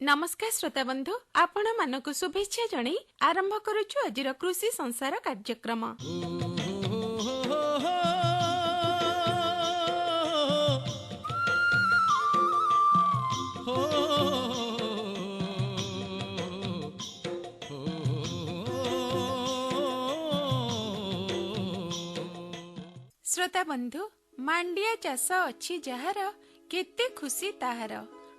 नमस्कार श्रोता बंधु आपण मानक शुभेच्छा जणई आरंभ करूछु आजिर कृषि संसार कार्यक्रम। श्रोता बंधु मांडिया चाष अछि जहार केते खुशी ताहार।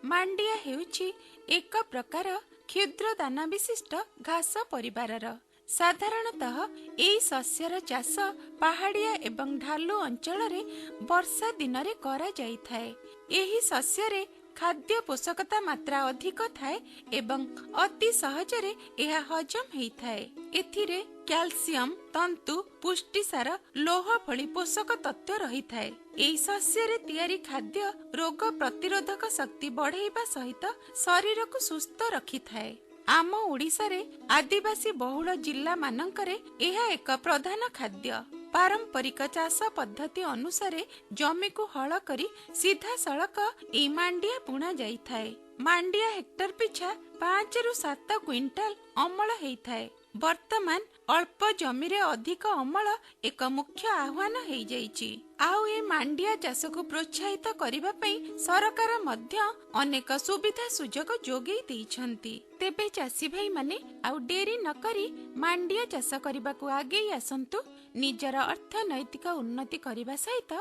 मांडिया हेउछि एक प्रकार क्षुद्र दाना विशिष्ट घास परिवारर। साधारणतः एई शस्यर चाष पहाड़िया एवं ढालू अंचल रे वर्षा दिन रे करा जाइथाए। एही शस्यरे खाद्य पोषकता मात्रा अधिक थाए एवं अति सहजरे एहा हजम हेइथाए। एथिरे कैल्शियम, तंतु, पुष्टिसार, लोह भली पोषक तत्व रही थाए। एई शस्यरे तैयारी खाद्य रोग प्रतिरोधक शक्ति बढ़ाइबा सहित शरीर को सुस्थ रखी थाए। आम ओडिशा रे आदिवासी बहुल जिल्ला मानकरे एहा एक प्रधान खाद्य। पारंपरिक चाष पद्धति अनुसार जमी को हल करी सीधा सड़क ए मांडिया बुणा जाइथाए। मांडिया हेक्टर पिछा 5 ରୁ 7 क्विंटाल अमल हेइथाए। वर्तमान अल्प जमी रे अधिक अमल एक मुख्य आह्वान हेइ जाइछि। आउ ए मांडिया चाष को प्रोत्साहित करिबा पई सरकार मध्य अनेक सुविधा सुजोग जोगेई दैछन्ति। तेबे चाषी भाई माने आउ डेरी न करी मांडिया चाष करिबाकू आगे आसंतु। निजर अर्थनैतिक उन्नति करिबा सहित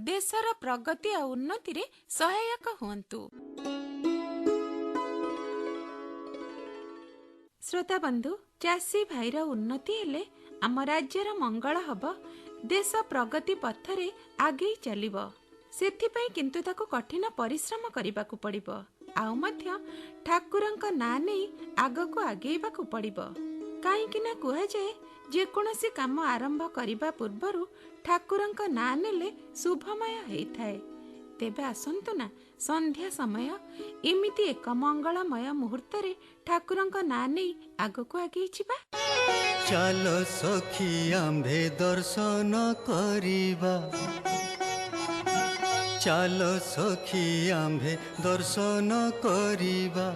देशर प्रगति आ उन्नति रे सहायक हुअन्तु। श्रोता बंधु चाषी भाईर उन्नति हेले आम राज्यर मंगल हब, देश प्रगति पथरे आगे चलिब। सेथिपई किंतु ताको कठिन परिश्रम करिबाकू पड़िब। आउ मध्य ठाकुरंक ना नेई आगको आगेइबाकू पड़िब। काहेकि ना कुहा जाए जे कोनोसी काम आरंभ करिबा पूर्वरु ठाकुरंक ना नेले शुभमय हेइथाए। तेबे आसंतु ना संध्या समय एमिति एक मंगलमय मुहूर्त रे ठाकुरंक ना नेई आगको आगे छिबा। चलो सखी आम्भे दर्शन करिबा, चलो सखी आम्भे दर्शन करिबा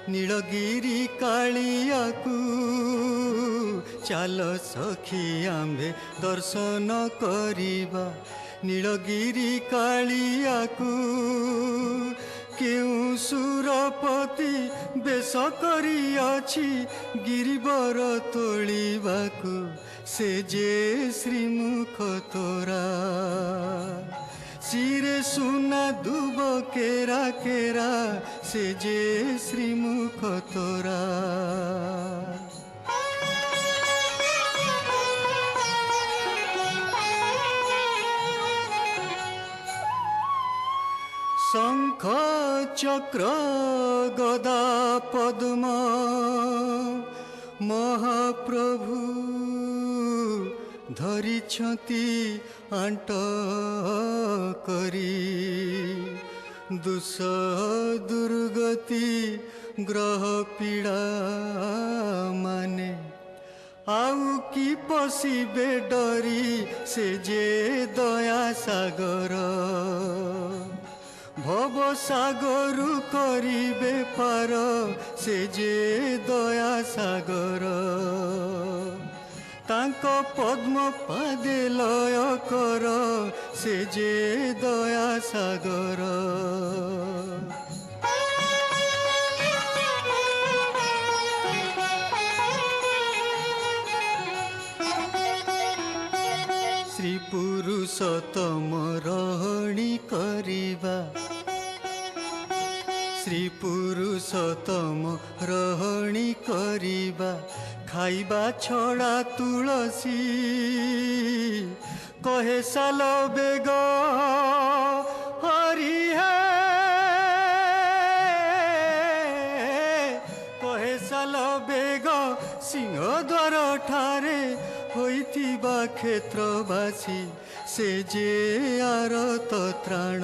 नीलगिरी कालियाकू। चलो सखी आम्भे दर्शन करिबा नीलगिरी कालियाकू। केउ सुरपति बेश करियाछि गिरिवर तोलिबाकू, से जे श्रीमुख तोरा सिरे सुना दुब केरा केरा, से जे श्रीमुख तोरा। शंख चक्र गदा पद्म महाप्रभु धरिछति आंट करी। दुष दुर्गति ग्रह पीड़ा माने आउ की पशिबे डरी, से जे दया सागर। भव सागरु करिबे पार, से जे दया सागर। तांको पद्म पादे लय कर, से जे दया सागर। श्री पुरुषोत्तम रहणी करिबा, श्री पुरुषोत्तम रहणी करिबा खाइबा छड़ा तुलसी। कहे साल बेग हरि है, कहे साल बेग सिंहद्वार ठारे होइथिबा क्षेत्रवासी, से जे आरत त्राण।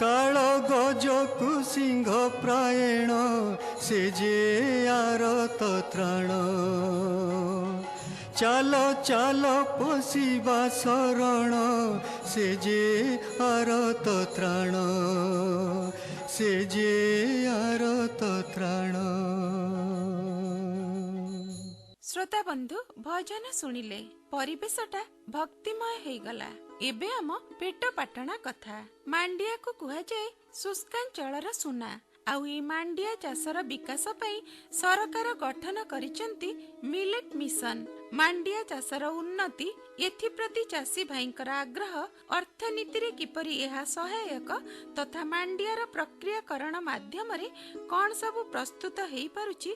काल गजकु सिंह प्रायण, से जे आरत त्राण। चाल चाल पशिबा शरण, से जे आरत त्राण, से जे श्रोता बंधु भजन शुणिले परिवेशटा भक्तिमय ହେଇଗଲା। ଏବେ ଆମ ପେଟ ପାଟଣା କଥା। ମାଣ୍ଡିଆକୁ କୁହାଯାଏ ଶୁଷ୍କାଞ୍ଚଳର ସୁନା। ଆଉ ଏଇ ମାଣ୍ଡିଆ ଚାଷର ବିକାଶ ପାଇଁ ସରକାର ଗଠନ କରିଛନ୍ତି ମିଲେଟ୍ ମିଶନ। ମାଣ୍ଡିଆ ଚାଷର ଉନ୍ନତି ଏଥିପ୍ରତି ଚାଷୀ ଭାଇଙ୍କର ଆଗ୍ରହ, ଅର୍ଥନୀତିରେ କିପରି ଏହା ସହାୟକ ତଥା ମାଣ୍ଡିଆର ପ୍ରକ୍ରିୟାକରଣ ମାଧ୍ୟମରେ କ'ଣ ସବୁ ପ୍ରସ୍ତୁତ ହେଇପାରୁଛି,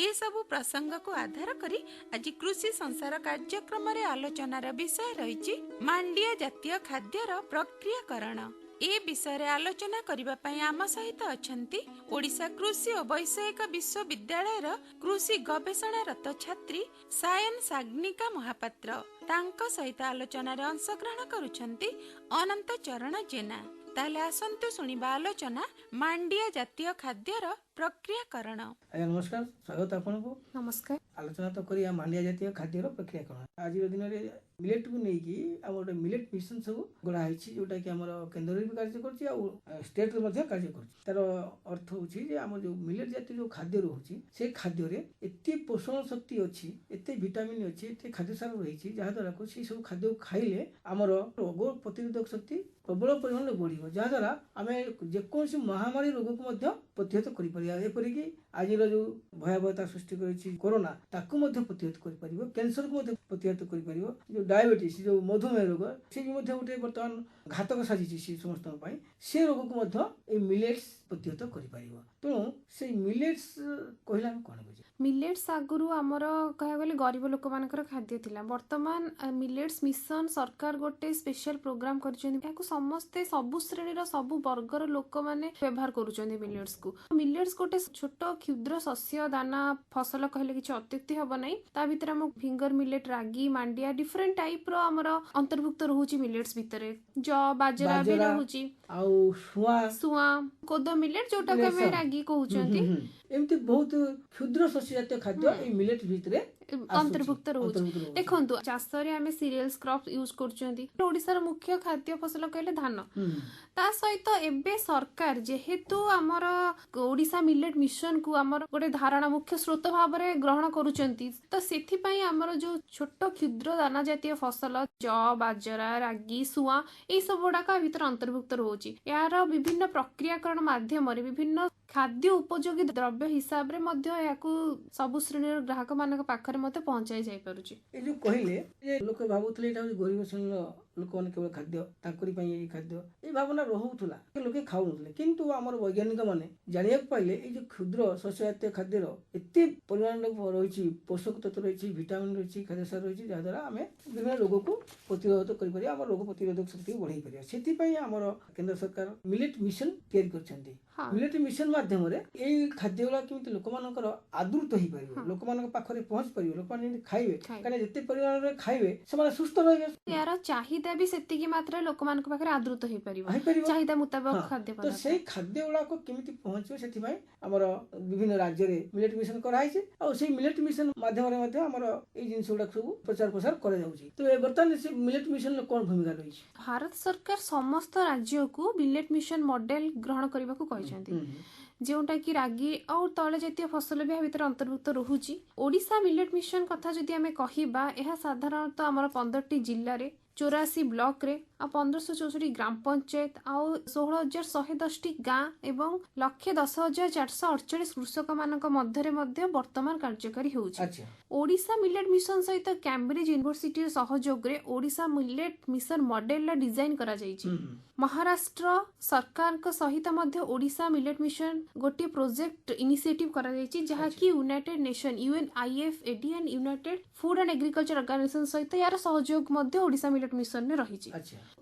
ଏସବୁ ପ୍ରସଙ୍ଗକୁ ଆଧାର କରି ଆଜି କୃଷି ସଂସାର କାର୍ଯ୍ୟକ୍ରମରେ ଆଲୋଚନାର ବିଷୟ ରହିଛି ମାଣ୍ଡିଆ ଜାତୀୟ ଖାଦ୍ୟର ପ୍ରକ୍ରିୟାକରଣ। ଏ ବିଷୟରେ ଆଲୋଚନା କରିବା ପାଇଁ ଆମ ସହିତ ଅଛନ୍ତି ଓଡ଼ିଶା କୃଷି ଓ ବୈଷୟିକ ବିଶ୍ୱବିଦ୍ୟାଳୟର କୃଷି ଗବେଷଣାରତ ଛାତ୍ରୀ ସାୟନ ସାଗ୍ନିକା ମହାପାତ୍ର। ତାଙ୍କ ସହିତ ଆଲୋଚନାରେ ଅଂଶଗ୍ରହଣ କରୁଛନ୍ତି ଅନନ୍ତ ଚରଣ ଜେନା। ତାହେଲେ ଆସନ୍ତୁ ଶୁଣିବା ଆଲୋଚନା ମାଣ୍ଡିଆ ଜାତୀୟ ଖାଦ୍ୟର ପ୍ରକ୍ରିୟାକରଣ। ଆଜ୍ଞା ନମସ୍କାର, ସ୍ୱାଗତ ଆପଣଙ୍କୁ। ନମସ୍କାର। ଆଲୋଚନା ତ କରିବା ମାଣ୍ଡିଆ ଜାତୀୟ ଖାଦ୍ୟର ପ୍ରକ୍ରିୟାକରଣ। ଆଜିର ଦିନରେ ମିଲେଟକୁ ନେଇକି ଆମର ଗୋଟେ ମିଲେଟ ମିଶନ ସବୁ ଗଢ଼ା ହେଇଛି, ଯୋଉଟାକି ଆମର କେନ୍ଦ୍ରରେ ବି କାର୍ଯ୍ୟ କରୁଛି ଆଉ ଷ୍ଟେଟରେ ମଧ୍ୟ କାର୍ଯ୍ୟ କରୁଛି। ତାର ଅର୍ଥ ହେଉଛି ଯେ ଆମର ଯୋଉ ମିଲେଟ ଜାତୀୟ ଯୋଉ ଖାଦ୍ୟ ରହୁଛି ସେ ଖାଦ୍ୟରେ ଏତେ ପୋଷଣ ଶକ୍ତି ଅଛି, ଏତେ ଭିଟାମିନ ଅଛି, ଏତେ ଖାଦ୍ୟସାର ରହିଛି, ଯାହାଦ୍ୱାରା ସେଇ ସବୁ ଖାଦ୍ୟକୁ ଖାଇଲେ ଆମର ରୋଗ ପ୍ରତିରୋଧକ ଶକ୍ତି ପ୍ରବଳ ପରିମାଣରେ ବଢ଼ିବ, ଯାହାଦ୍ୱାରା ଆମେ ଯେକୌଣସି ମହାମାରୀ ରୋଗକୁ ମଧ୍ୟ ପ୍ରତିହତ କରିପାରିବା। ଏପରିକି ଆଜିର ଯୋଉ ଭୟାବହତା ସୃଷ୍ଟି କରିଛି କରୋନା, ତାକୁ ମଧ୍ୟ ପ୍ରତିହତ କରିପାରିବ, କ୍ୟାନ୍ସରକୁ ମଧ୍ୟ ପ୍ରତିହତ କରିପାରିବ, ଯୋଉ ଡାଇବେଟିସ୍ ଯୋଉ ମଧୁମେହ ରୋଗ ସେ ବି ମଧ୍ୟ ଗୋଟେ ବର୍ତ୍ତମାନ ଘାତକ ସାଜିଛି ସେ ସମସ୍ତଙ୍କ ପାଇଁ, ସେ ରୋଗକୁ ମଧ୍ୟ ଏଇ ମିଲେଟ୍ସ ପ୍ରତିହତ କରିପାରିବ। ତେଣୁ ସେଇ ମିଲେଟ୍ସ କହିଲେ ଆମେ କ'ଣ ବୁଝିବା? ମିଲେଟ୍ସ ଆଗରୁ ଆମର କହିବାକୁ ଗଲେ ଗରିବ ଲୋକମାନଙ୍କର ଖାଦ୍ୟ ଥିଲା। ବର୍ତ୍ତମାନ ମିଲେଟ୍ସ ମିଶନ ସରକାର ଗୋଟେ ସ୍ପେଶାଲ ପ୍ରୋଗ୍ରାମ କରିଛନ୍ତି। ଏହାକୁ ସମସ୍ତେ ସବୁ ଶ୍ରେଣୀର ସବୁ ବର୍ଗର ଲୋକମାନେ ବ୍ୟବହାର କରୁଛନ୍ତି ମିଲେଟ୍ସକୁ। ମିଲେଟ୍ସ ଗୋଟେ ଛୋଟ କ୍ଷୁଦ୍ର ଶସ୍ୟ ଦାନା ଫସଲ କହିଲେ କିଛି ଅତ୍ୟୁକ୍ତି ହବ ନାହିଁ। ତା ଭିତରେ ଆମ ଫିଙ୍ଗର ମିଲେଟ, ରାଗି, ମାଣ୍ଡିଆ ଡିଫରେଣ୍ଟ ଟାଇପର ଆମର ଅନ୍ତର୍ଭୁକ୍ତ ରହୁଛି ମିଲେଟ୍ସ ଭିତରେ। ବାଜରା ବି ରହୁଛି, ଆଉ ସୁଆଁ, କୋଦୋ ମିଲେଟ ଯୋଉଟାକୁ ଆମେ ରାଗି କହୁଛନ୍ତି, ଏମିତି ବହୁତ କ୍ଷୁଦ୍ର ଶସ୍ୟ ଜାତୀୟ ଖାଦ୍ୟ ଏଇ ମିଲେଟ ଭିତରେ ଅନ୍ତର୍ଭୁକ୍ତ ରହୁଛି। ଦେଖନ୍ତୁ, ଚାଷରେ ଆମେ ସିରିୟଲ୍ସ କ୍ରପ ୟୁଜ କରୁଛନ୍ତି। ଓଡିଶାର ମୁଖ୍ୟ ଖାଦ୍ୟ ଫସଲ କହିଲେ ଧାନ। ତା ସହିତ ଏବେ ସରକାର ଯେହେତୁ ଆମର ଓଡିଶା ମିଲେଟ ମିଶନକୁ ଆମର ଗୋଟେ ଧାରଣା ମୁଖ୍ୟ ସ୍ରୋତ ଭାବରେ ଗ୍ରହଣ କରୁଛନ୍ତି, ତ ସେଥିପାଇଁ ଆମର ଯୋଉ ଛୋଟ କ୍ଷୁଦ୍ର ଦାନା ଜାତୀୟ ଫସଲ ବାଜରା, ରାଗି, ସୁଆଁ ଏଇ ସବୁ ଗୁଡାକ ଭିତରେ ଅନ୍ତର୍ଭୁକ୍ତ ରହୁଛି। ଏହାର ବିଭିନ୍ନ ପ୍ରକ୍ରିୟାକରଣ ମାଧ୍ୟମରେ ବିଭିନ୍ନ ଖାଦ୍ୟ ଉପଯୋଗୀ ଦ୍ରବ୍ୟ ହିସାବରେ ମଧ୍ୟ ଏହାକୁ ସବୁ ଶ୍ରେଣୀର ଗ୍ରାହକ ମାନଙ୍କ ପାଖରେ ମଧ୍ୟ ପହଞ୍ଚାଇ ଯାଇପାରୁଛି। ଏ ଯୋଉ କହିଲେ ଯେ ଲୋକ ଭାବୁଥିଲେ ଏଇଟା ହଉଛି ଗରିବ ଶ୍ରେଣୀର ଲୋକମାନେ କେବଳ ଖାଦ୍ୟ, ତାଙ୍କରି ପାଇଁ ଏଇ ଖାଦ୍ୟ, ଏଇ ଭାବନା ରହୁଥିଲା, ଲୋକେ ଖାଉନଥିଲେ। କିନ୍ତୁ ଆମର ବୈଜ୍ଞାନିକ ମାନେ ଜାଣିବାକୁ ପାଇଲେ ଏଇ ଯୋଉ କ୍ଷୁଦ୍ର ଶସ୍ୟ ଜାତୀୟ ଖାଦ୍ୟର ଏତେ ପରିମାଣରେ ରହିଛି, ପୋଷକ ତତ୍ତ୍ୱ ରହିଛି, ଭିଟାମିନ ରହିଛି, ଖାଦ୍ୟସାର ରହିଛି, ଯାହାଦ୍ୱାରା ଆମେ ବିଭିନ୍ନ ରୋଗକୁ ପ୍ରତିରୋଧ କରିପାରିବା, ଆମର ରୋଗ ପ୍ରତିରୋଧକ ଶକ୍ତିକୁ ବଢେଇ ପାରିବା। ସେଥିପାଇଁ ଆମର କେନ୍ଦ୍ର ସରକାର ମିଲେଟ ମିଶନ ତିଆରି କରିଛନ୍ତି। ମିଲେଟ ମିଶନ ମାଧ୍ୟମରେ ଏଇ ଖାଦ୍ୟ ଗୁଡା କେମିତି ଲୋକମାନଙ୍କର ଆଦୃତ ହେଇପାରିବ, ଲୋକମାନଙ୍କ ପାଖରେ ପହଞ୍ଚି ପାରିବ, ଲୋକମାନେ ଯେମିତି ଖାଇବେ, କାରଣ ଯେତେ ପରିମାଣରେ ଖାଇବେ ସେମାନେ ସୁସ୍ଥ ରହିବେ। ଏହାର ଚାହିଦା ବି ସେତିକି ମାତ୍ରାରେ ଲୋକମାନଙ୍କ ପାଖରେ ଆଦୃତ ହେଇପାରିବ, ଚାହିଦା ମୁତାବକ ଖାଦ୍ୟ ତ ସେଇ ଖାଦ୍ୟ ଗୁଡାକ କେମିତି ପହଞ୍ଚିବ, ସେଥିପାଇଁ ଆମର ବିଭିନ୍ନ ରାଜ୍ୟରେ ମିଲେଟ ମିଶନ କରାଯାଇଛି। ଆଉ ସେଇ ମିଲେଟ ମିଶନ ମାଧ୍ୟମରେ ମଧ୍ୟ ଆମର ଏଇ ଜିନିଷ ଗୁଡାକ ସବୁ ପ୍ରଚାର ପ୍ରସାର କରାଯାଉଛି। ତ ବର୍ତ୍ତମାନ ସେ ମିଲେଟ ମିଶନର କ'ଣ ଭୂମିକା ରହିଛି? ଭାରତ ସରକାର ସମସ୍ତ ରାଜ୍ୟକୁ ମିଲେଟ ମିଶନ ମଡେଲ ଗ୍ରହଣ କରିବାକୁ କହିଛନ୍ତି, ଯେଉଁଟା କି ରାଗି ଆଉ ତୈଳ ଜାତୀୟ ଫସଲ ବି ଏହା ଭିତରେ ଅନ୍ତର୍ଭୁକ୍ତ ରହୁଛି। ଓଡିଶା ମିଲେଟ ମିଶନ କଥା ଯଦି ଆମେ କହିବା, ଏହା ସାଧାରଣତଃ ଆମର 15ଟି ଜିଲ୍ଲାରେ 84 ବ୍ଲକରେ ଆଉ 1564 ଗ୍ରାମ ପଞ୍ଚାୟତ ଆଉ 16,110ଟି ଗାଁ ଏବଂ 1,10,448 କୃଷକ ମାନଙ୍କ ମଧ୍ୟରେ ମଧ୍ୟ ବର୍ତ୍ତମାନ କାର୍ଯ୍ୟକାରୀ ହେଉଛି। ଓଡିଶା ମିଲେଟ ମିଶନ ସହିତ କ୍ୟାମ୍ବ୍ରିଜ ୟୁନିଭର୍ସିଟି ସହଯୋଗରେ ଓଡିଶା ମିଲେଟ ମିଶନ ମଡେଲର ଡିଜାଇନ କରାଯାଇଛି। ମହାରାଷ୍ଟ୍ର ସରକାରଙ୍କ ସହିତ ମଧ୍ୟ ଓଡିଶା ମିଲେଟ ମିଶନ ଗୋଟିଏ ପ୍ରୋଜେକ୍ଟ ଇନିସିଏଟିଭ କରାଯାଇଛି, ଯାହାକି united nation UNIFAD and united food and agriculture organisation ସହିତ ଏହାର ସହଯୋଗ ମଧ୍ୟ ଓଡିଶା ମିଲେଟ ମିଶନରେ ରହିଛି।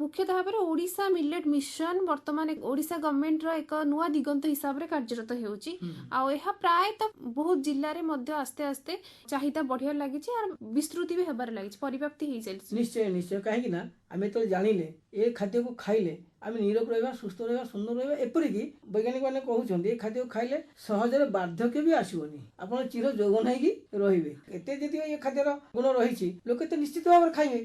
ମୁଖ୍ୟତଃ ଭାବରେ ଓଡିଶା ମିଲେଟ ମିଶନ ବର୍ତ୍ତମାନ ଓଡିଶା ଗଭର୍ଣ୍ଣମେଣ୍ଟର ଏକ ନୂଆ ଦିଗନ୍ତ ହିସାବରେ କାର୍ଯ୍ୟରତ ହେଉଛି। ଆଉ ଏହା ପ୍ରାୟତଃ ବହୁତ ଜିଲ୍ଲାରେ ମଧ୍ୟ ଆସ୍ତେ ଆସ୍ତେ ଚାହିଦା ବଢିବାରେ ଲାଗିଛି, ଆଉ ବିସ୍ତୃତି ବି ହେବାରେ ଲାଗିଛି, ପରିବ୍ୟାପ୍ତି ହେଇଚାଲିଛି। ନିଶ୍ଚୟ ନିଶ୍ଚୟ, କାହିଁକି ନା ଆମେ ଯେତେବେଳେ ଜାଣିଲେ ଏ ଖାଦ୍ୟକୁ ଖାଇଲେ आम निरोग रहा सुस्थ रहा सुंदर रहा एपरिक वैज्ञानिक मैंने कहते ये खाद्य खाइले सहजरे बार्धक्य भी आसबनी आप चिर यौवन होगी रे एत जी ये खाद्यर गुण रही लोक तो निश्चित भाव में खाइबे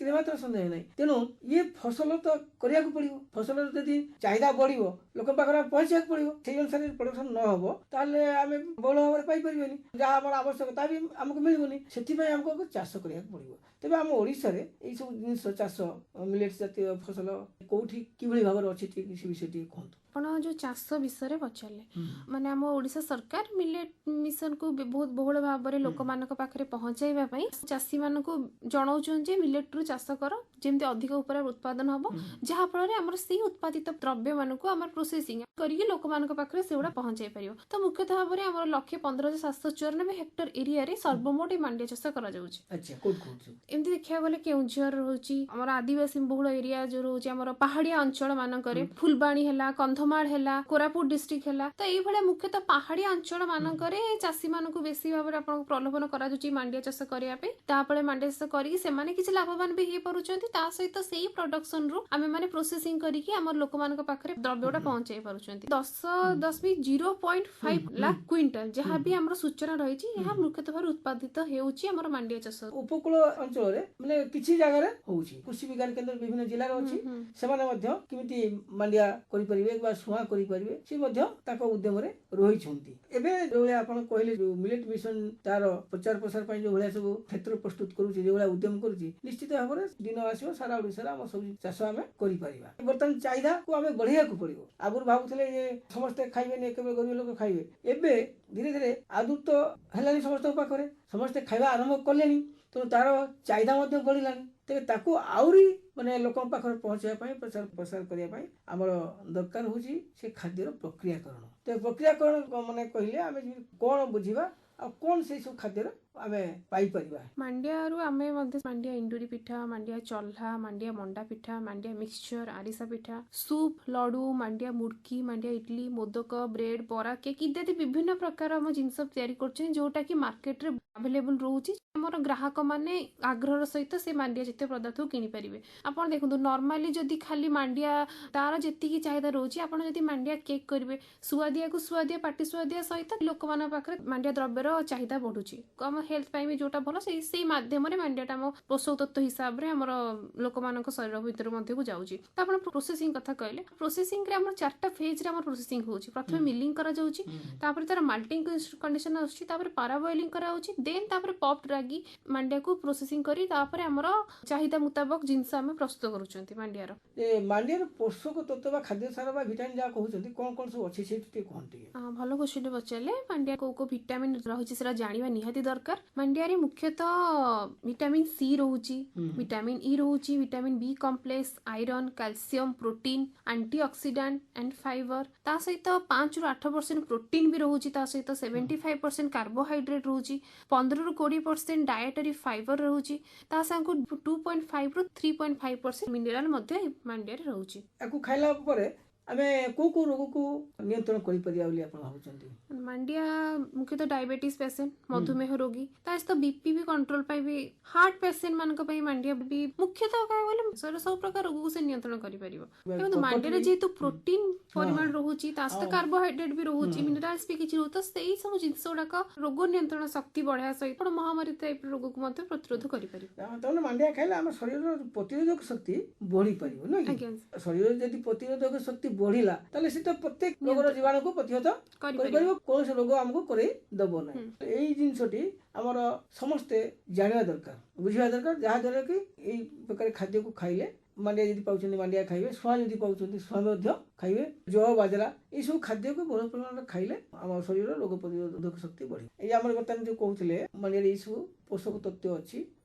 एमात्र सन्देह ना तेणु ये फसल तो करा पड़ो फसल जदि चाहिदा बढ़ लोक पाखे पहुंचा पड़ो से अनुसार प्रोडक्शन न हम ताले आम बहुल भाव में पाइपर जहाँ आम आवश्यकता भी आमको मिलूनी से आमको चाष करा पड़ो तेज आम ओडिशा रे ये सब जिन चाष मिलेट्स जातीय फसल कौटी कि भाव में अच्छी से विषय कहतु ଆପଣ ଯୋଉ ଚାଷ ବିଷୟରେ ପଚାରିଲେ ମାନେ ଆମ ଓଡିଶା ସରକାର ମିଲେଟ ମିଶନ କୁ ବହୁତ ବହୁଳ ଭାବରେ ଲୋକମାନଙ୍କ ପାଖରେ ପହଞ୍ଚାଇବା ପାଇଁ ଚାଷୀ ମାନଙ୍କୁ ଜଣାଉଛନ୍ତି ଯେ ମିଲେଟ ରୁ ଚାଷ କର ଯେମିତି ଅଧିକ ଉପରେ ଉତ୍ପାଦନ ହବ ଯାହା ଫଳରେ ଆମର ସେଇ ଉତ୍ପାଦିତ ଦ୍ରବ୍ୟ ମାନଙ୍କୁ ଆମର ପ୍ରୋସେସିଂ କରିକି ଲୋକମାନଙ୍କ ପାଖରେ ସେଗୁଡା ପହଞ୍ଚାଇ ପାରିବ ତ ମୁଖ୍ୟତଃ ଭାବରେ ଆମର 1,15,794 ହେକ୍ଟର ଏରିଆରେ ସର୍ବମୋଟ ମାଣ୍ଡିଆ ଚାଷ କରାଯାଉଛି ଏମିତି ଦେଖିବାକୁ ଗଲେ କେଉଁଝର ରହୁଛି ଆମର ଆଦିବାସୀ ବହୁଳ ଏରିଆ ଯୋଉ ରହୁଛି ଆମର ପାହାଡିଆ ଅଞ୍ଚଳ ମାନଙ୍କରେ ଫୁଲବାଣୀ ହେଲା କନ୍ଧମାଳ ହେଲା କୋରାପୁଟ ଡିଷ୍ଟ୍ରିକ୍ଟ ହେଲା ତ ଏଇଭଳିଆ ମୁଖ୍ୟତଃ ପାହାଡିଆ ଅଞ୍ଚଳ ମାନଙ୍କରେ ଚାଷୀ ମାନଙ୍କୁ ବେଶୀ ଭାବରେ ଆପଣଙ୍କୁ ପ୍ରଲୋଭନ କରାଯାଉଛି ମାଣ୍ଡିଆ ଚାଷ କରିବା ପାଇଁ ତାପରେ ମାଣ୍ଡିଆ ଚାଷ କରିକି ସେମାନେ କିଛି ଲାଭବାନ ବି ହେଇପାରୁଛନ୍ତି ତା ସହିତ ସେଇ ପ୍ରଡକ୍ସନ ରୁ ଆମେ ମାନେ ପ୍ରୋସେସିଂ କରିକି ଆମର ଲୋକମାନଙ୍କ ପାଖରେ ଦ୍ରବ୍ୟଟା ପହଞ୍ଚାଇ ପାରୁଛନ୍ତି 10.05 ଲାଖ କ୍ୱିଣ୍ଟାଲ ଯାହା ବି ଆମର ସୂଚନା ରହିଛି ଏହା ମୁଖ୍ୟତଃ ଭାବରେ ଉତ୍ପାଦିତ ହେଉଛି ଆମର ମାଣ୍ଡିଆ ଚାଷ ଉପକୂଳ ଅଞ୍ଚଳରେ ମାନେ କିଛି ଜାଗାରେ ହଉଛି କୃଷି ବିଜ୍ଞାନ କେନ୍ଦ୍ର ବିଭିନ୍ନ ଜିଲ୍ଲାରେ ଅଛି ସେମାନେ ମଧ୍ୟ କେମିତି ମାଣ୍ଡିଆ କରିପାରିବେ ବା ସୁହା କରିପାରିବେ ସେ ମଧ୍ୟ ତାଙ୍କ ଉଦ୍ୟମରେ ରହିଛନ୍ତି ଏବେ ଯୋଉଭଳିଆ ଆପଣ କହିଲେ ଯୋଉ ମିଲେଟ ମିଶନ ତାର ପ୍ରଚାର ପ୍ରସାର ପାଇଁ ଯୋଉଭଳିଆ ସବୁ କ୍ଷେତ୍ର ପ୍ରସ୍ତୁତ କରୁଛି ଯୋଉଭଳିଆ ଉଦ୍ୟମ କରୁଛି ନିଶ୍ଚିତ ଭାବରେ ଦିନ ଆସିବ ସାରା ଓଡ଼ିଶାରେ ଆମ ସବୁ ଚାଷ ଆମେ କରିପାରିବା ବର୍ତ୍ତମାନ ଚାହିଦାକୁ ଆମେ ବଢେଇବାକୁ ପଡିବ ଆଗରୁ ଭାବୁଥିଲେ ଯେ ସମସ୍ତେ ଖାଇବେନି କେବଳ ଗରିବ ଲୋକ ଖାଇବେ ଏବେ ଧୀରେ ଧୀରେ ଆଦୃତ ହେଲାନି ସମସ୍ତଙ୍କ ପାଖରେ ସମସ୍ତେ ଖାଇବା ଆରମ୍ଭ କଲେଣି ତେଣୁ ତାର ଚାହିଦା ମଧ୍ୟ ବଢିଲାଣି ତେବେ ତାକୁ ଆହୁରି ମାନେ ଲୋକଙ୍କ ପାଖରେ ପହଞ୍ଚାଇବା ପାଇଁ ପ୍ରଚାର ପ୍ରସାର କରିବା ପାଇଁ ଆମର ଦରକାର ହେଉଛି ସେ ଖାଦ୍ୟର ପ୍ରକ୍ରିୟାକରଣ ତେବେ ପ୍ରକ୍ରିୟାକରଣ ମାନେ କହିଲେ ଆମେ କ'ଣ ବୁଝିବା ଆଉ କ'ଣ ସେଇ ସବୁ ଖାଦ୍ୟର ଆମେ ପାଇପାରିବା ମାଣ୍ଡିଆରୁ ଆମେ ମଧ୍ୟ ମାଣ୍ଡିଆ ଏଣ୍ଡୁରି ପିଠା ମାଣ୍ଡିଆ ଚଲ୍ହା ମାଣ୍ଡିଆ ମଣ୍ଡା ପିଠା ମାଣ୍ଡିଆ ମିକ୍ସଚର ଆରିସା ପିଠା ସୁପ୍ ଲଡୁ ମାଣ୍ଡିଆ ମୁଡକି ମାଣ୍ଡିଆ ଇଡଲି ମୋଦକ ବ୍ରେଡ ବରା କେକ୍ ଇତ୍ୟାଦି ବିଭିନ୍ନ ପ୍ରକାର ଆମ ଜିନିଷ ତିଆରି କରୁଛନ୍ତି ଯୋଉଟା କି ମାର୍କେଟରେ ଆଭେଲେବୁଲ ରହୁଛି ଆମର ଗ୍ରାହକ ମାନେ ଆଗ୍ରହର ସହିତ ସେ ମାଣ୍ଡିଆ ଜାତୀୟ ପଦାର୍ଥକୁ କିଣିପାରିବେ ଆପଣ ଦେଖନ୍ତୁ ନର୍ମାଲି ଯଦି ଖାଲି ମାଣ୍ଡିଆ ତାର ଯେତିକି ଚାହିଦା ରହୁଛି ଆପଣ ଯଦି ମାଣ୍ଡିଆ କେକ୍ କରିବେ ସୁଆଦିଆକୁ ସୁଆଦିଆ ପାଟି ସୁଆଦିଆ ସହିତ ଲୋକମାନଙ୍କ ପାଖରେ ମାଣ୍ଡିଆ ଦ୍ରବ୍ୟର ଚାହିଦା ବଢୁଛି ଆମ ହେଲ୍ଥ ପାଇଁ ବି ଯୋଉଟା ଭଲ ସେଇ ମାଧ୍ୟମରେ ମାଣ୍ଡିଆଟା ଆମ ପୋଷକ ତତ୍ତ୍ୱ ହିସାବରେ ଆମର ଲୋକମାନଙ୍କ ଶରୀର ଭିତରୁ ମଧ୍ୟକୁ ଯାଉଛି ତ ଆପଣ ପ୍ରୋସେସିଂ କଥା କହିଲେ ପ୍ରୋସେସିଂରେ ଆମର 4ଟା ଫେଜ୍ରେ ଆମର ପ୍ରୋସେସିଂ ହେଉଛି ପ୍ରଥମେ ମିଲିଂ କରାଯାଉଛି ତାପରେ ତାର ମାଲ୍ଟିଂ କଣ୍ଡିସନ ଆସୁଛି ତାପରେ ପାରାବଏଲିଂ କରାଯାଉଛି ଦେନ୍ ତାପରେ ପପ୍ଡ ରାଗି ମାଣ୍ଡିଆକୁ ପ୍ରୋସେସିଂ କରି ତାପରେ ଆମର ଚାହିଦା ମୁତାବକ ଜିନିଷ ଆମେ ପ୍ରସ୍ତୁତ କରୁଛନ୍ତି ମାଣ୍ଡିଆର ମାଣ୍ଡିଆର ପୋଷକ ତତ୍ତ୍ୱ ବା ଖାଦ୍ୟ ସାର ବା ଭିଟାମିନ୍ ଯାହା କହୁଛନ୍ତି କ'ଣ କ'ଣ ସବୁ ଅଛି ସେଇଠି ଟିକେ କୁହନ୍ତୁ ଭଲ କ୍ୱେଶ୍ଚନ ପଚାରିଲେ ମାଣ୍ଡିଆ କୋଉ କୋଉ ଭିଟାମିନ୍ ରହିଛି ସେଟା ଜାଣିବା ନିହାତି ଦରକାର ମାଣ୍ଡିଆରେ ମୁଖ୍ୟତଃ ଭିଟାମିନ୍ ସି ରହୁଛି ଭିଟାମିନ୍ ଇ ରହୁଛି vitamin B complex iron calcium protein antioxidant and fibre ତା ସହିତ 5-8% ପ୍ରୋଟିନ୍ ବି ରହୁଛି ତା ସହିତ 75% କାର୍ବୋହାଇଡ୍ରେଟ୍ ରହୁଛି 15-20% ଡାଏଟରୀ ଫାଇବର ରହୁଛି ତା ସାଙ୍ଗକୁ 2.5 ରୁ 3.5% ମିନେରାଲ ମଧ୍ୟ ମାଣ୍ଡିଆରେ ରହୁଛି ୟାକୁ ଖାଇଲା ପରେ ଆମେ କୋଉ କୋଉ ରୋଗକୁ ନିୟନ୍ତ୍ରଣ କରିପାରିବା ବୋଲି ଆପଣ ଭାବୁଛନ୍ତି ମାଣ୍ଡିଆ ମୁଖ୍ୟତଃ ଡାଇବେଟିସ୍ ପେସେଣ୍ଟ ମଧୁମେହ ରୋଗୀ ତା ସହିତ ବିପି ବି କଣ୍ଟ୍ରୋଲ ପାଇଁ ବି ହାର୍ଟ ପେସେଣ୍ଟ ମାନଙ୍କ ପାଇଁ ମାଣ୍ଡିଆ ବି ମୁଖ୍ୟତଃ କହିବାକୁ ଗଲେ ସବୁ ପ୍ରକାର ରୋଗକୁ ସେ ନିୟନ୍ତ୍ରଣ କରିପାରିବ କିନ୍ତୁ ମାଣ୍ଡିଆରେ ଯେହେତୁ ପ୍ରୋଟିନ୍ ପରିମାଣ ରହୁଛି ତା ସହିତ କାର୍ବୋହାଇଡ୍ରେଟ୍ ବି ରହୁଛି ମିନେରାଲ୍ସ ବି କିଛି ରହୁଛି ତ ସେଇ ସବୁ ଜିନିଷ ଗୁଡାକ ରୋଗ ନିୟନ୍ତ୍ରଣ ଶକ୍ତି ବଢାଇବା ସହିତ ମହାମାରୀ ଟାଇପ ରୋଗକୁ ମଧ୍ୟ ପ୍ରତିରୋଧ କରିପାରିବ ତାହେଲେ ମାଣ୍ଡିଆ ଖାଇଲେ ଆମ ଶରୀରର ପ୍ରତିରୋଧକ ଶକ୍ତି ବଢିପାରିବ ନୁହେଁ କି ଶରୀରରେ ଯଦି ପ୍ରତିରୋଧକ ଶକ୍ତି ବଢିଲା ତାହେଲେ ସେଟା ପ୍ରତ୍ୟେକ ରୋଗର ଜୀବାଣୁକୁ ପ୍ରତିହତ କରିପାରିବ କୌଣସି ରୋଗ ଆମକୁ କରେଇ ଦବ ନାହିଁ ଏଇ ଜିନିଷଟି ଆମର ସମସ୍ତେ ଜାଣିବା ଦରକାର ବୁଝିବା ଦରକାର ଯାହାଦ୍ୱାରା କି ଏଇ ପ୍ରକାର ଖାଦ୍ୟକୁ ଖାଇଲେ ମାଣ୍ଡିଆ ଯଦି ପାଉଛନ୍ତି ମାଣ୍ଡିଆ ଖାଇବେ ସୁହା ଯଦି ପାଉଛନ୍ତି ସୁହା ମଧ୍ୟ ଖାଇବେ ଜଅ ବାଜରା ଏଇସବୁ ଖାଦ୍ୟକୁ ବହୁଳ ପରିମାଣରେ ଖାଇଲେ ଆମ ଶରୀରର ରୋଗ ପ୍ରତିରୋଧକ ଶକ୍ତି ବଢିବ ଏଇ ଆମର ବର୍ତ୍ତମାନ ଯୋଉ କହୁଥିଲେ ମାଣ୍ଡିଆରେ ଏଇସବୁ ପୋଷକ ତତ୍ତ୍ୱ ଅଛି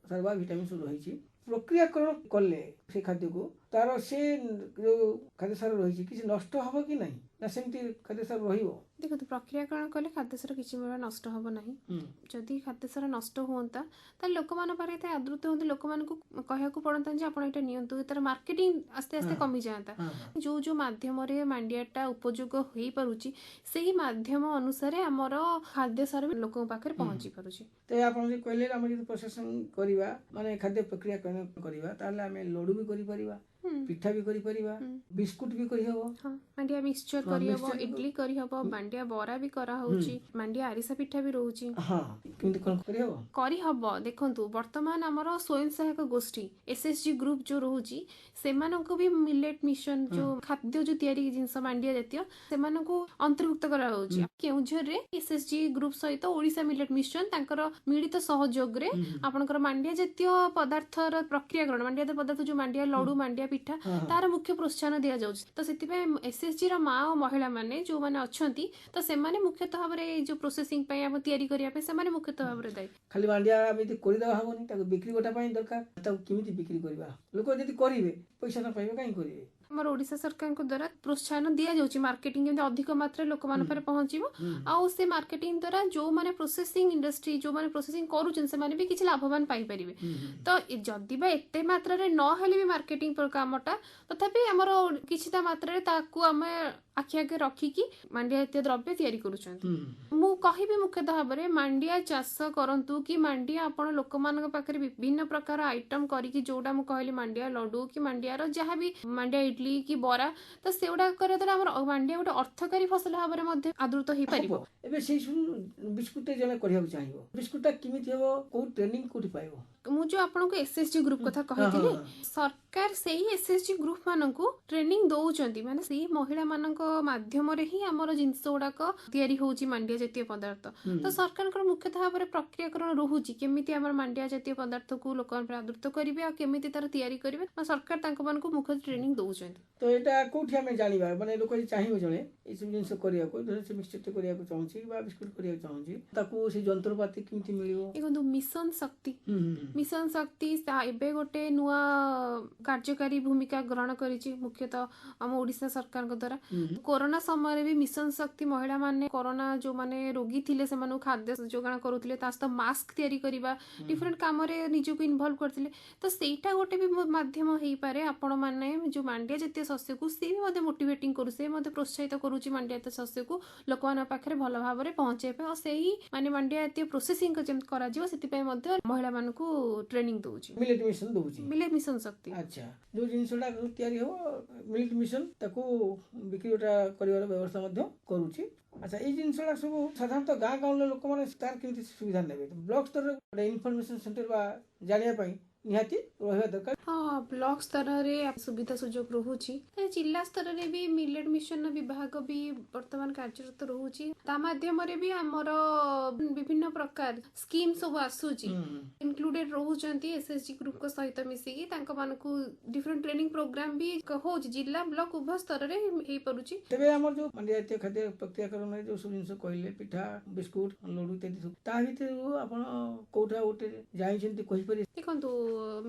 ବା ଭିଟାମିନ୍ ସବୁ ରହିଛି ପ୍ରକ୍ରିୟାକରଣ କଲେ ସେ ଖାଦ୍ୟକୁ ତାର ସେ ଯୋଉ ଖାଦ୍ୟ ସାର ରହିଛି କିଛି ନଷ୍ଟ ହବ କି ନାହିଁ ନା ସେମିତି ଖାଦ୍ୟ ସାର ରହିବ ଦେଖନ୍ତୁ ପ୍ରକ୍ରିୟାକରଣ କଲେ ଖାଦ୍ୟସାର କିଛି ମୂଲ୍ୟ ନଷ୍ଟ ହେବ ନାହିଁ। ଯଦି ଖାଦ୍ୟସାର ନଷ୍ଟ ହୁଅନ୍ତା ତାହେଲେ ଲୋକମାନଙ୍କ ପାଖରେ ଏତେ ଆଦୃତ ହୁଅନ୍ତି, ଲୋକମାନଙ୍କୁ କହିବାକୁ ପଡ଼ନ୍ତା ଯେ ଆପଣ ଏଇଟା ନିଅନ୍ତୁ, ତାର ମାର୍କେଟିଂ ଆସ୍ତେ ଆସ୍ତେ କମିଯାଆନ୍ତା। ଯୋଉ ଯୋଉ ମାଧ୍ୟମରେ ମାଣ୍ଡିଆଟା ଉପଯୋଗ ହେଇପାରୁଛି ସେଇ ମାଧ୍ୟମ ଅନୁସାରେ ଆମର ଖାଦ୍ୟସାର ବି ଲୋକଙ୍କ ପାଖରେ ପହଞ୍ଚି ପାରୁଛି। ତ ଆପଣ ଯଦି କହିଲେ ଆମେ ଯଦି ପ୍ରୋସେସିଂ କରିବା ମାନେ ଖାଦ୍ୟ ପ୍ରକ୍ରିୟାକରଣ କରିବା ତାହେଲେ ଆମେ ଲଡୁ ବି କରିପାରିବା, ପିଠା ବି କରିପାରିବା, ବିସ୍କୁଟ ବି କରିହବ, ମାଣ୍ଡିଆ ମିକ୍ସଚର କରିହବ, ଇଡଲି କରିହବ, ମାଣ୍ଡିଆ ବରା ବି କରାହଉଛି, ମାଣ୍ଡିଆ ଆରିସା ପିଠା ବି ରହୁଛି। କେମିତି କଣ କରିହବ? କରିହବ। ଦେଖନ୍ତୁ ବର୍ତ୍ତମାନ ଆମର ସ୍ୱୟଂ ସହାୟକ ଗୋଷ୍ଠୀ SSG ଗ୍ରୁପ ଯୋଉ ରହୁଛି ସେମାନଙ୍କୁ ବି ମିଲେଟ ମିଶନ ଯୋଉ ଖାଦ୍ୟ ଯୋଉ ତିଆରି ଜିନିଷ ମାଣ୍ଡିଆ ଜାତୀୟ ସେମାନଙ୍କୁ ଅନ୍ତର୍ଭୁକ୍ତ କରାଯାଉଛି। କେଉଁଝରରେ SSG ଗ୍ରୁପ ସହିତ ଓଡିଶା ମିଲେଟ ମିଶନ ତାଙ୍କର ମିଳିତ ସହଯୋଗରେ ଆପଣଙ୍କର ମାଣ୍ଡିଆ ଜାତୀୟ ପଦାର୍ଥର ପ୍ରକ୍ରିୟାକରଣ, ମାଣ୍ଡିଆ ଜାତୀୟ ପଦାର୍ଥ ଯୋଉ ମାଣ୍ଡିଆ ଲଡୁ, ମାଣ୍ଡିଆ ପିଠା ତାର ମୁଖ୍ୟ ପ୍ରୋତ୍ସାହନ ଦିଆଯାଉଛି। ତ ସେଥିପାଇଁ SSG ର ମା ଓ ମହିଳା ମାନେ ଯୋଉମାନେ ଅଛନ୍ତି ତ ସେମାନେ ମୁଖ୍ୟତଃ ଭାବରେ ଏଇ ଯୋଉ ପ୍ରୋସେସିଂ ପାଇଁ ଆମ ତିଆରି କରିବା ପାଇଁ ସେମାନେ ମୁଖ୍ୟତଃ ଭାବରେ ଦାୟୀ। ଖାଲି ମାଣ୍ଡିଆ ଏମିତି କରିଦେବା ହବନି, ତାକୁ ବିକ୍ରି ଗୋଟା ପାଇଁ ଦରକାର। ତାକୁ କେମିତି ବିକ୍ରି କରିବା? ଲୋକ ଯଦି କରିବେ ପଇସା ନ ପାଇବେ କାହିଁ କରିବେ? ଆମର ଓଡିଶା ସରକାରଙ୍କ ଦ୍ୱାରା ପ୍ରୋତ୍ସାହନ ଦିଆଯାଉଛି ମାର୍କେଟିଂ ଯେମିତି ଅଧିକ ମାତ୍ରାରେ ଲୋକମାନଙ୍କ ପାଖରେ ପହଞ୍ଚିବ। ଆଉ ସେ ମାର୍କେଟିଂ ଦ୍ୱାରା ଯୋଉମାନେ ପ୍ରୋସେସିଂ ଇଣ୍ଡଷ୍ଟ୍ରି ଯୋଉମାନେ ପ୍ରୋସେସିଂ କରୁଛନ୍ତି ସେମାନେ ବି କିଛି ଲାଭବାନ ପାଇପାରିବେ। ତ ଯଦି ବା ଏତେ ମାତ୍ରାରେ ନହେଲେ ବି ମାର୍କେଟିଂ କାମଟା ତଥାପି ଆମର କିଛିଟା ମାତ୍ରାରେ ତାକୁ ଆମେ ଆଖି ଆଗରେ ରଖିକି ମାଣ୍ଡିଆ ଜାତୀୟ ଦ୍ରବ୍ୟ ତିଆରି କରୁଛନ୍ତି। ମୁଁ କହିବି ମୁଖ୍ୟତଃ ଭାବରେ ମାଣ୍ଡିଆ ଚାଷ କରନ୍ତୁ କି ମାଣ୍ଡିଆ ଆପଣ ଲୋକମାନଙ୍କ ପାଖରେ ବିଭିନ୍ନ ପ୍ରକାର ଆଇଟମ କରିକି ଯୋଉଟା ମୁଁ କହିଲି ମାଣ୍ଡିଆ ଲଡୁ କି ମାଣ୍ଡିଆର ଯାହାବି ମାଣ୍ଡିଆ ଇଡଲି କି ବରା ତ ସେଗୁଡାକ କରିବା ଦ୍ୱାରା ଆମର ମାଣ୍ଡିଆ ଗୋଟେ ଅର୍ଥକାରୀ ଫସଲ ଭାବରେ ମଧ୍ୟ ଆଦୃତ ହେଇପାରିବ। ଏବେ ସେଇ ସବୁ ବିସ୍କୁଟ ଜଣେ କରିବାକୁ ଚାହିଁବ, ବିସ୍କୁଟଟା କେମିତି ହବ, କୋଉ ଟ୍ରେନିଂ କୋଉଠି ପାଇବ? ମୁଁ ଯୋଉ ଆପଣଙ୍କୁ SSG ଗ୍ରୁପ କଥା କହିଥିଲି ସରକାର ସେଇ SSG ଗ୍ରୁପ ମାନଙ୍କୁ ଟ୍ରେନିଂ ଦଉଛନ୍ତି, ମାନେ ସେଇ ମହିଳା ମାନଙ୍କ ମାଧ୍ୟମରେ ହିଁ ଆମର ଜିନିଷ ଗୁଡାକ ତିଆରି ହଉଛି ମାଣ୍ଡିଆ ଜାତୀୟ ପଦାର୍ଥ। ତ ସରକାରଙ୍କର ମୁଖ୍ୟତଃ ଭାବରେ ପ୍ରକ୍ରିୟାକରଣ ରହୁଛି କେମିତି ଆମର ମାଣ୍ଡିଆ ଜାତୀୟ ପଦାର୍ଥକୁ ଲୋକମାନେ ଆଦୃତ କରିବେ ଆଉ କେମିତି ତାର ତିଆରି କରିବେ, ସରକାର ତାଙ୍କ ମାନଙ୍କୁ ମୁଖ୍ୟ ଟ୍ରେନିଂ ଦଉଛନ୍ତି। ତ ଏଇଟା କୋଉଠି ଆମେ ଜାଣିବା? ମାନେ ଲୋକ ଯଦି ଚାହିଁବ ଜଣେ ଏଇସବୁ ଜିନିଷ କରିବାକୁ, ସେ ମିକ୍ସଚର କରିବାକୁ ଚାହୁଁଛି ବା ବିସ୍କୁଟ କରିବାକୁ ଚାହୁଁଛି, ତାକୁ ସେ ଯନ୍ତ୍ରପାତି କେମିତି ମିଳିବ? ଦେଖନ୍ତୁ ମିଶନ ଶକ୍ତି ଏବେ ଗୋଟେ ନୂଆ କାର୍ଯ୍ୟକାରୀ ଭୂମିକା ଗ୍ରହଣ କରିଛି ମୁଖ୍ୟତଃ ଆମ ଓଡିଶା ସରକାରଙ୍କ ଦ୍ୱାରା। କୋରୋନା ସମୟରେ ବି ମିଶନ ଶକ୍ତି ମହିଳା ମାନେ କୋରୋନା ଯୋଉମାନେ ରୋଗୀ ଥିଲେ ସେମାନଙ୍କୁ ଖାଦ୍ୟ ଯୋଗାଣ କରୁଥିଲେ, ତା ସହିତ ମାସ୍କ ତିଆରି କରିବା ଡିଫରେଣ୍ଟ କାମରେ ନିଜକୁ ଇନଭଲ୍ଭ କରିଥିଲେ। ତ ସେଇଟା ଗୋଟେ ବି ମାଧ୍ୟମ ହେଇପାରେ। ଆପଣ ମାନେ ଯୋଉ ମାଣ୍ଡିଆ ଜାତୀୟ ଶସ୍ୟକୁ ସେ ବି ମଧ୍ୟ ମୋଟିଭେଟିଂ କରୁ, ସେ ମଧ୍ୟ ପ୍ରୋତ୍ସାହିତ କରୁଛି ମାଣ୍ଡିଆ ଜାତୀୟ ଶସ୍ୟକୁ ଲୋକମାନଙ୍କ ପାଖରେ ଭଲ ଭାବରେ ପହଞ୍ଚାଇବା ପାଇଁ। ଆଉ ସେଇ ମାନେ ମାଣ୍ଡିଆ ଜାତୀୟ ପ୍ରୋସେସିଂ ଯେମିତି କରାଯିବ ସେଥିପାଇଁ ମଧ୍ୟ ମହିଳା ମାନଙ୍କୁ ଟ୍ରେନିଂ ଦଉଛି ମିଲେଟ ମିଶନ ଦଉଛି, ମିଲେଟ ମିଶନ ଶକ୍ତି। ଆଚ୍ଛା, ଯୋଉ ଜିନିଷଟା ତିଆରି ହବ ମିଲେଟ ମିଶନ ତାକୁ ବିକ୍ରିଟା କରିବାର ବ୍ୟବସ୍ଥା ମଧ୍ୟ କରୁଛି। ଆଚ୍ଛା, ଏଇ ଜିନିଷଟା ସବୁ ସାଧାରଣତଃ ଗାଁ ଗାଉଁଲି ଲୋକମାନେ ତାର କେମିତି ସୁବିଧା ନେବେ? ବ୍ଲକ ସ୍ତରରେ ଗୋଟେ ଇନଫର୍ମେସନ ସେଣ୍ଟର ବା ଜାଣିବା ପାଇଁ ନିହାତି ରହିବା ଦରକାର। ହଁ, ବ୍ଲକ ସ୍ତରରେ ସୁବିଧା ସୁଯୋଗ ରହୁଛି। ଜିଲ୍ଲା ସ୍ତରରେ ବି ମିଲେଟ ମିଶନ ବିଭାଗ ବି ବର୍ତ୍ତମାନ କାର୍ଯ୍ୟରତ ରହୁଛି। ତା ମାଧ୍ୟମରେ ବି ଆମର ବିଭିନ୍ନ ପ୍ରକାର ସ୍କିମ୍ ସବୁ ଆସୁଛି, ଇନକ୍ଲୁଡେଡ ରହୁଛନ୍ତି SSG ଗ୍ରୁପଙ୍କ ସହିତ ମିଶିକି ତାଙ୍କ ମାନଙ୍କୁ ଡିଫରେଣ୍ଟ ଟ୍ରେନିଂ ପ୍ରୋଗ୍ରାମ ବି ହଉଛି ଜିଲ୍ଲା ବ୍ଲକ ଉଭୟ ସ୍ତରରେ ହେଇପାରୁଛି। ତେବେ ଆମର ଯୋଉ ମାଣ୍ଡିଆ ଜାତୀୟ ଖାଦ୍ୟ ପ୍ରକ୍ରିୟାକରଣରେ ଯୋଉ ସବୁ ଜିନିଷ କହିଲେ ପିଠା, ବିସ୍କୁଟ, ଲଡୁ ଇତ୍ୟାଦି ସବୁ, ତା ଭିତରୁ ଆପଣ କୋଉଟା ଗୋଟେ ଜାଣିଛନ୍ତି କହିପାରିବେ? ଦେଖନ୍ତୁ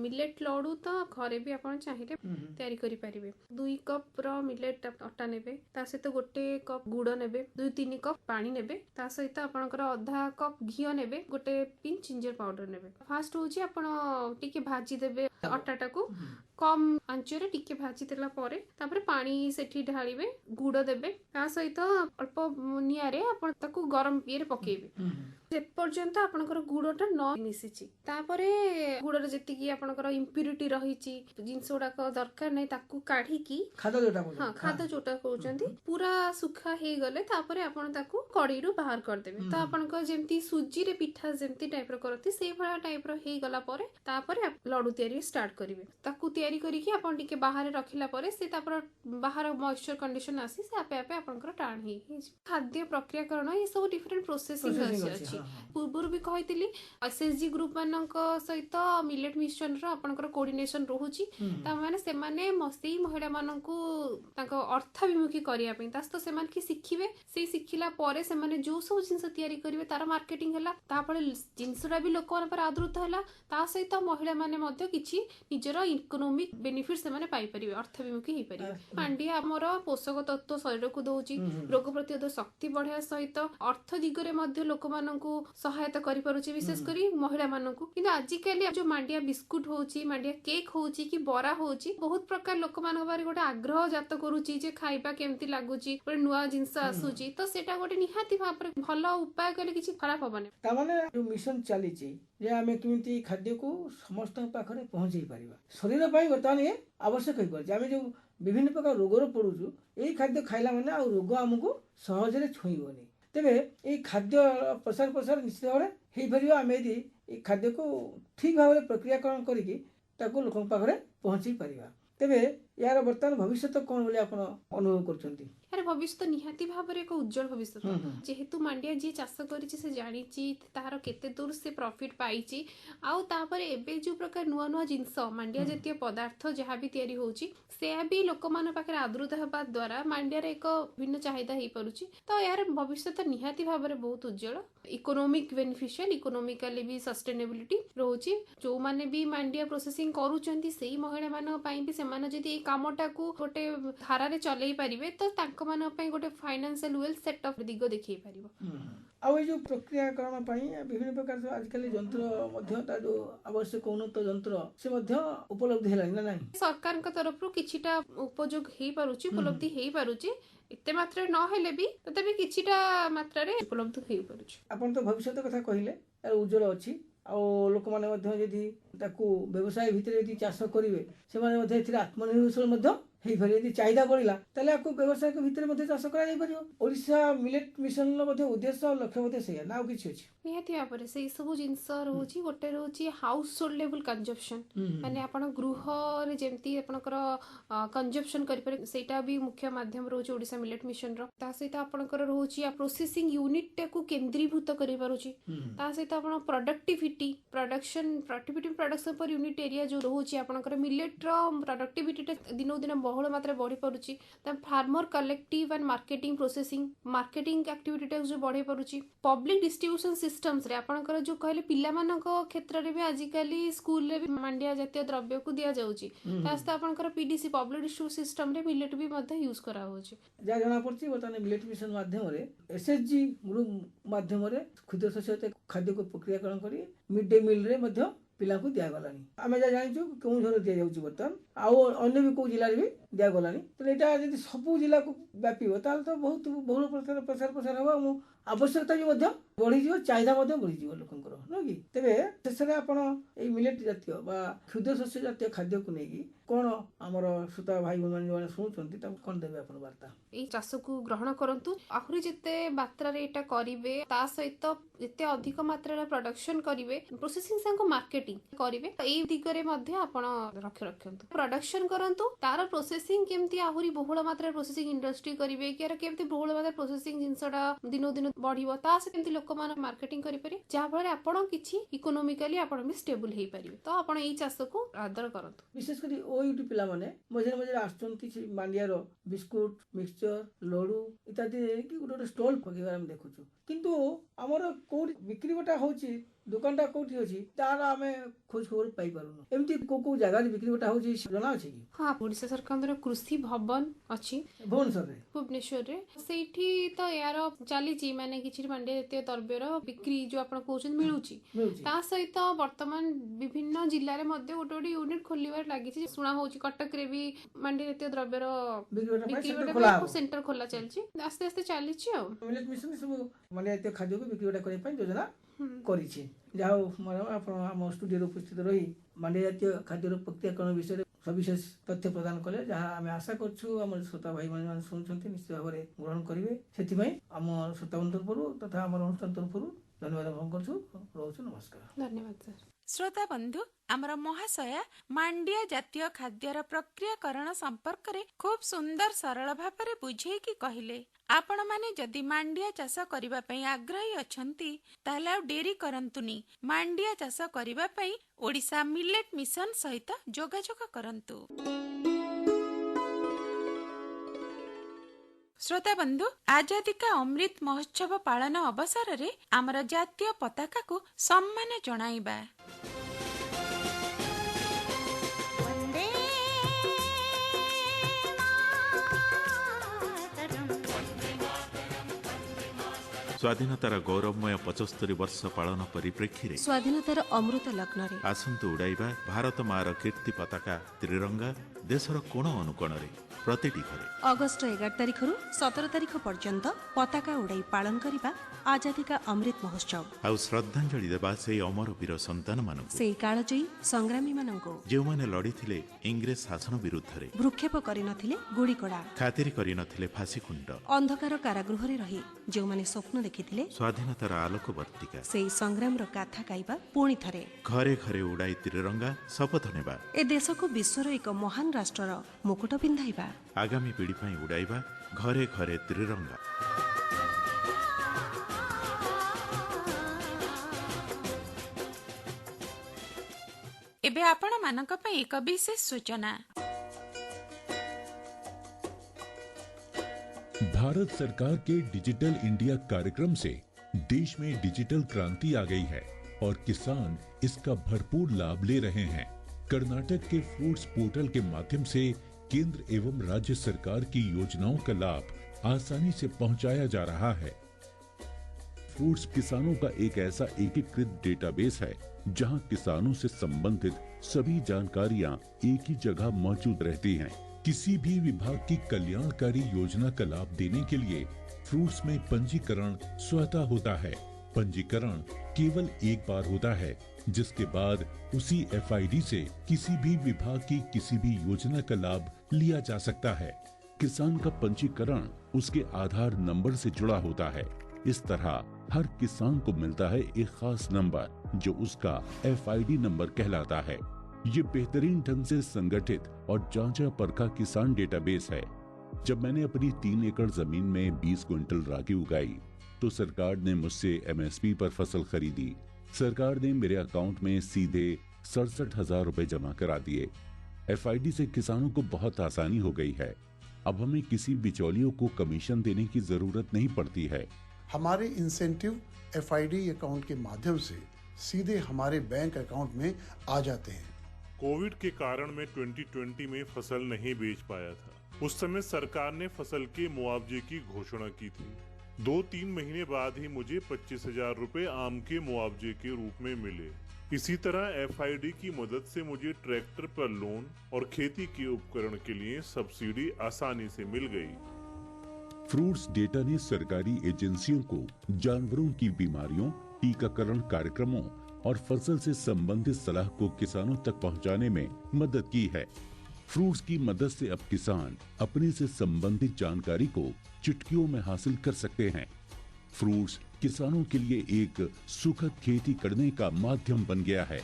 ମିଲେଟ ଲଡୁ ତ ଘରେ ବି ଆପଣ ଚାହିଁଲେ ତିଆରି କରିପାରିବେ। 2 କପ୍ ର ମିଲେଟ ଅଟା ନେବେ, ତା ସହିତ 1 କପ୍ ଗୁଡ ନେବେ, 2-3 କପ୍ ପାଣି ନେବେ, ତା ସହିତ ଆପଣଙ୍କର ଅଧା କପ୍ ଘିଅ ନେବେ, 1 ପିଞ୍ଚ ଜିଞ୍ଜର ପାଉଡର ନେବେ। ଫାଷ୍ଟ ହଉଛି ଆପଣ ଟିକେ ଭାଜି ଦେବେ ଅଟାଟାକୁ କମ୍ ଆଞ୍ଚରେ ଟିକେ ଭାଜି ଦେଲା ପରେ ତାପରେ ପାଣି ସେଠି ଢାଳିବେ, ଗୁଡ ଦେବେ, ତା ସହିତ ଅଳ୍ପ ନିଆଁରେ ଆପଣ ତାକୁ ଗରମ ଇଏରେ ପକେଇବେ ଯେପର୍ଯ୍ୟନ୍ତ ଆପଣଙ୍କର ଗୁଡଟା ନ ମିଶିଛି। ତାପରେ ଗୁଡରେ ଯେତିକି ଆପଣଙ୍କର ଇମ୍ପ୍ୟୁରିଟି ରହିଛି ଜିନିଷ ଗୁଡାକ ଦରକାର ନାହିଁ ତାକୁ କାଢିକି ଖାଦ ଯୋଉଟା କହୁଛନ୍ତି ପୁରା ଶୁଖା ହେଇଗଲେ ତାପରେ ଆପଣ ତାକୁ କଡେଇରୁ ବାହାର କରିଦେବେ। ତ ଆପଣଙ୍କ ଯେମିତି ସୁଜିରେ ପିଠା ଯେମିତି ଟାଇପର କରନ୍ତି ସେଇଭଳିଆ ଟାଇପର ହେଇଗଲା ପରେ ତାପରେ ଲଡୁ ତିଆରି ଷ୍ଟାର୍ଟ କରିବେ। ତାକୁ ତିଆରି କରିକି ଆପଣ ଟିକେ ବାହାରେ ରଖିଲା ପରେ ସେ ତାପରେ ବାହାର ମଏଶ୍ଚର କଣ୍ଡିସନ ଆସି ସେ ଆପେ ଆପେ ଆପଣଙ୍କର ଟାଣ ହେଇଯିବ। ଖାଦ୍ୟ ପ୍ରକ୍ରିୟାକରଣ ଏ ସବୁ ଡିଫରେଣ୍ଟ ପ୍ରୋସେସିଂ ଅଛି। ପୂର୍ବରୁ ବି କହିଥିଲି SSG ଗ୍ରୁପ ମାନଙ୍କ ସହିତ ମିଲେଟ ମିଶନର ଆପଣଙ୍କର କୋଅର୍ଡିନେସନ ରହୁଛି। ତାମାନେ ସେମାନେ ସେଇ ମହିଳା ମାନଙ୍କୁ ତାଙ୍କ ଅର୍ଥାଭିମୁଖୀ କରିବା ପାଇଁ ତା ସହିତ ସେମାନେ କି ଶିଖିବେ, ସେଇ ଶିଖିଲା ପରେ ସେମାନେ ଯୋଉ ସବୁ ଜିନିଷ ତିଆରି କରିବେ ତାର ମାର୍କେଟିଂ ହେଲା, ତାପରେ ଜିନିଷଟା ବି ଲୋକମାନଙ୍କ ଆଦୃତ ହେଲା, ତା ସହିତ ମହିଳା ମାନେ ମଧ୍ୟ କିଛି ନିଜର ଇକୋନୋମି इकोनोमिक बेनिफिट से पाई परिबे, अर्थविमुखी हेई परिबे। मांडिया हमर पोषक तत्व शरीर को दउची, रोग प्रतिरोधक शक्ति बढ़िया सहित अर्थ दिगरे मध्य लोक माननकु सहायता करि पारुची, विशेष करी महिला माननकु। किंतु आजिकाली जो मांडिया बिस्कुट होउची, मांडिया केक होउची कि बरा होउची, बहुत प्रकार लोक मान बारे गोटे आग्रह जात करूची जे खाइबा केमती लागुची, गोटे नुआ जिंस आसुची, तो सेटा गोटे निहाती भाबरे भल उपाय कले किछि खराब हबने। ता माने जो मिशन चलीची जे आमे केमिति खाद्य को समस्त पाखरे पहुंचाई परिबा, शरीर पई वर्तमान ये आवश्यक होई परछ। आमे जो विभिन्न प्रकार रोगर पड़ुछु, एई खाद्य खाइला माने आ रोग हमकु सहजरे छुईबनी। तेबे एई खाद्य प्रसार प्रसार निश्चित भाव हेई परिबा, आमे यदि एई खाद्य को ठीक भाव प्रक्रियाकरण करिकि ताको लोकन पाखरे पहुंचाई परिबा। तेबे यार वर्तमान भविष्य कौन बोले आपण अनुभव करछंती? यार भविष्य निहाती भाबरे एक उज्जवल भविष्य, जेहेतु मांडिया जी चाष करिछि से जानिछि तार केते दूर से प्रॉफिट पाइछि, आउ तापरे एबे जो प्रकार नुआ नुआ जिंस मांडिया जतीय पदार्थ जहाँ भी तैयारी होउछि से भी लोक मान पाखरे आदृत हेबा द्वारा मांडियार एक भिन्न चाहिदा हेई परुछि। तो यार भविष्य तो निहाती भाबरे बहुत उज्जवल, इकोनोमिक बेनिफिशियल, इकोनोमिकली भी सस्टेनेबिलिटी रहउछि। जो माने भी मांडिया प्रोसेसिंग करूचंती सेही महिला मान पई भी से माने जदी ए कामटा को गोटे धारा रे चलेई परिबे तो तांको मान पई गोटे फाइनेंशियल वेल सेट ऑफ दिगो देखै परिबो। आ जो प्रक्रियाकरण पई विभिन्न प्रकार आजकल यंत्र मध्य ता जो आवश्यक उन्नत यंत्र से मध्य उपलब्ध हेलानी ना नहीं? सरकार का तरफ रु किछिटा उपयोग हेई पारुछि, उपलब्धि हेई पारुछि, एते मात्रा न हेले भी तथापि किछिटा मात्रा रे उपलब्ध हेई पारुछि। आपण तो भविष्य कथा कहिले उज्जवल अछि, आ लोक माने मध्य यदि ताकू व्यवसाय भितर यदि चाष करिवे से माने मध्य एथिरा आत्मनिर्भरशील मध्य हेई भरी यदि चाहिदा बढ़िला ताले आपको व्यवसाय के भितर मध्य चाष करा जाई परियो। ओडिसा मिलेट मिशन नो मध्य उद्देश्य और लक्ष्य मध्य सेया ना किछि अछि? निहाती भाबरे से सब जिंस रहउछि। गोटे रहउछि हाउस होल्ड लेवल कंजप्शन, माने आपण गृह रे जेमती आपनकर कंजप्शन करि पारे, सेटा भी मुख्य माध्यम रहउछि ओडिसा मिलेट मिशन रो। ता सहित आपनकर रहउछि प्रोसेसिंग यूनिट को केंद्रीभूत करि पारुछि। ता सहित आपण productivity production per unit area जो रहउछि आपनकर मिलेट रो प्रोडक्टिविटी दिनो दिन बहुल मात्रा बढ़ी पारुछि। ता farmer collective and marketing processing marketing activity जो बढ़ी पारुछि। पब्लिक डिस्ट्रीब्यूशन सिस्टम्स रे आपनकर जो कहले पिला मानक क्षेत्र रे भी आजिकाली स्कूल रे भी मांडिया जातीय द्रव्य को दिया जाउछि। तास्त आपनकर पीडीसी पब्लिक डिस्ट्रीब्यूशन सिस्टम रे मिलेट भी मध्य यूज करा होछि। जा जना पड़छि वर्तमान मिलेट मिशन माध्यम रे एसएचजी ग्रुप माध्यम रे क्षुद्र शस्य खाद्य को प्रक्रियाकरण करी मिड डे मील रे मध्य पिला को दिया गलानी। आमे जा जानिछु केउ झर दिया जाउछि वर्तमान, आउ अन्य भी को जिला रे भी दिया गलानी। तो एटा यदि सब जिला को व्यापीबो ताल तो बहुत बहुल प्रसार हबा, मु आवश्यकता भी मध्य बढ़ी जीव, चाहिदा मध्य बढ़ी जीव लोकंकर न कि। तेबे शेषरे आपण ए मिलेट जातीय बा क्षुद्र शस्य जातीय खाद्य को नेकी कोन हमर श्रोता भाई बहन माने सुनछंती त कोन देबे आपण वार्ता? ए चाष को ग्रहण करंतु, आहुरी जते मात्रा रे एटा करिवे, ता सहित जते अधिक मात्रा रे प्रोडक्शन करिवे, प्रोसेसिंग संग मार्केटिंग करिवे, ए दिगरे मध्य आपण रखंतु। प्रोडक्शन करंतु, तार प्रोसेसिंग केमती आहुरी बहुल मात्रा रे प्रोसेसिंग इंडस्ट्री करिवे, कि केमती बहुल मात्रा प्रोसेसिंग जिंसडा दिनो दिन बढ़िबो, ता से केमती लोक मान मार्केटिंग करि पारे, जा फळे आपण किछि इकोनॉमिकली आपण भी स्टेबल हेई पारिबे। तो आपण एई चाष को आदर करंतु। विशेष करी ओयूटी पिला माने मझे मझे आछंती मांडिया रो बिस्कुट मिक्सचर लडू इत्यादि कि गोटे स्टॉल पकेबार हम देखुछु, किंतु हमर कोठी बिक्री बटा होची दुकानटा कोठी अछि तार आमे खोज खबर पाई पारुनु। एमती को जगह बिक्री बटा होची जना अछि कि? हां, ओडिसा सरकार कृषि भवन अछि भुवनेश्वर रे, सेठी तो यार चली छी माने किछि मांडे जातीय द्रव्यर बिक्री जो आपण कहउछन मिलुची। ता सहित वर्तमान विभिन्न जिल्ला रे मध्ये गोटे यूनिट खोलिबार लागि छी। सुना होची कटक रे भी मांडे जातीय द्रव्यर बिक्री सेंटर खोला चलची, आस्ते आस्ते चली छी। आ मिलेट मिशन सब माने जातीय खाद्य को बिक्री बटा करे पई योजना करिछि। जाओ आपण हम स्टूडियो उपस्थित रही मांडे जातीय खाद्य प्रक्रियाकरण विषय सविशेष तथ्य प्रदान कले, जहाँ आम आशा करछु आम श्रोता भाई मान शुणुंट निश्चित भाव में ग्रहण करेंगे। से आम श्रोता तरफ तथा आम अनुष्ठान तरफ धन्यवाद ग्रहण करुछु। नमस्कार। धन्यवाद सर। श्रोता बंधु, आमर महाशया मांडिया जातीय खाद्यर प्रक्रियाकरण संपर्क रे खूब सुंदर सरल भाव में बुझेकी कहले। आपण माने जदि मांडिया चाष करिबा पई आग्रही अछंती ताले आ डेरी करंतुनी। मांडिया चाष करिबा पई ओडिसा मिलेट मिशन सहित जोगाजोग करंतु। श्रोता बंधु, आजादी का अमृत महोत्सव पालन अवसर रे आमर जातीय पताका को सम्मान जणाइबा। वंदे स्वाधीनतार गौरवमय 75 वर्ष पालन परिप्रेक्षी स्वाधीनतार अमृत लग्न आसंतु उड़ाइबा भारत मार कीर्ति पताका त्रिरंगा देशर कोण अनुकोण प्रतिटी घरे अगस्ट 11 तारिख रु 17 तारिख पर्यंत पताका उड़ाई पालन करिबा आजादी का अमृत महोत्सव आउ श्रद्धांजलि देबा से अमर वीर संतान मानकु से कालजयी संग्रामी मानकु जो माने लड़ीथिले इंग्रेज शासन विरुद्ध रे भ्रुक्षेप करि नथिले गुड़ी कोड़ा खातिर करि नथिले फांसी खुंट अंधकार कारागृह रे रही जो माने स्वप्न देखिथिले स्वाधीनतार आलोक वर्तिका से संग्राम रो गाथा गाइबा पुणी थरे घरे घरे उड़ाई त्रिरंगा शपथ नेबा ए देश को विश्वर एक महान राष्ट्र मुकुट पिंधाइबा आगामी पीढ़ी पाई उड़ाइबा घरे घरे त्रिरंगा। एबे आपण मानक पई एक विशेष सूचना। भारत सरकार के डिजिटल इंडिया कार्यक्रम से देश में डिजिटल क्रांति आ गई है और किसान इसका भरपूर लाभ ले रहे हैं। कर्नाटक के फ्रूट्स पोर्टल के माध्यम से केंद्र एवं राज्य सरकार की योजनाओं का लाभ आसानी से पहुंचाया जा रहा है। फ्रूट्स किसानों का एक ऐसा एकीकृत डेटाबेस है जहां किसानों से संबंधित सभी जानकारियां एक ही जगह मौजूद रहती हैं। किसी भी विभाग की कल्याणकारी योजना का लाभ देने के लिए फ्रूट्स में पंजीकरण स्वतः होता है। पंजीकरण केवल एक बार होता है, जिसके बाद उसी FID से किसी भी विभाग की किसी भी योजना का लाभ लिया जा सकता है। किसान का पंजीकरण उसके आधार नंबर से जुड़ा होता है। इस तरह हर किसान को मिलता है एक खास नंबर जो उसका FID नंबर कहलाता है। ये बेहतरीन ढंग से संगठित और जांचा परखा किसान डेटाबेस है। जब मैंने अपनी 3 एकड़ जमीन में 20 क्विंटल रागी उगाई तो सरकार ने मुझसे MSP पर फसल खरीदी। सरकार ने मेरे अकाउंट में सीधे 67,000 रुपए जमा करा दिए। FID से किसानों को बहुत आसानी हो गई है। अब हमें किसी बिचौलियों को कमीशन देने की जरूरत नहीं पड़ती है। हमारे इंसेंटिव FID अकाउंट के माध्यम से सीधे हमारे बैंक अकाउंट में आ जाते हैं। कोविड के कारण मैं 2020 में फसल नहीं बेच पाया था। उस समय सरकार ने फसल के मुआवजे की घोषणा की थी। 2-3 महीने बाद ही मुझे 25,000 रुपए आम के मुआवजे के रूप में मिले। इसी तरह FID की मदद से मुझे ट्रैक्टर पर लोन और खेती के उपकरण के लिए सब्सिडी आसानी से मिल गई। फ्रूट्स डेटा ने सरकारी एजेंसियों को जानवरों की बीमारियों, टीकाकरण कार्यक्रमों और फसल से संबंधित सलाह को किसानों तक पहुंचाने में मदद की है। फ्रूट्स की मदद से अब किसान अपने से संबंधित जानकारी को चुटकियों में हासिल कर सकते हैं। फ्रूट्स किसानों के लिए एक सुखद खेती करने का माध्यम बन गया है।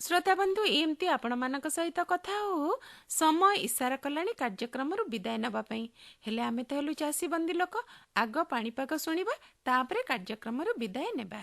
श्रोता बंधु एमती आपण मानक सहित कथा हो समय इशारा कलानी कार्यक्रम विदाय नबा पई हेले आमे तो हेलु चासी बंदी लोक आग पाणीपाग शुणिबा तापरे कार्यक्रम विदाय नेबा।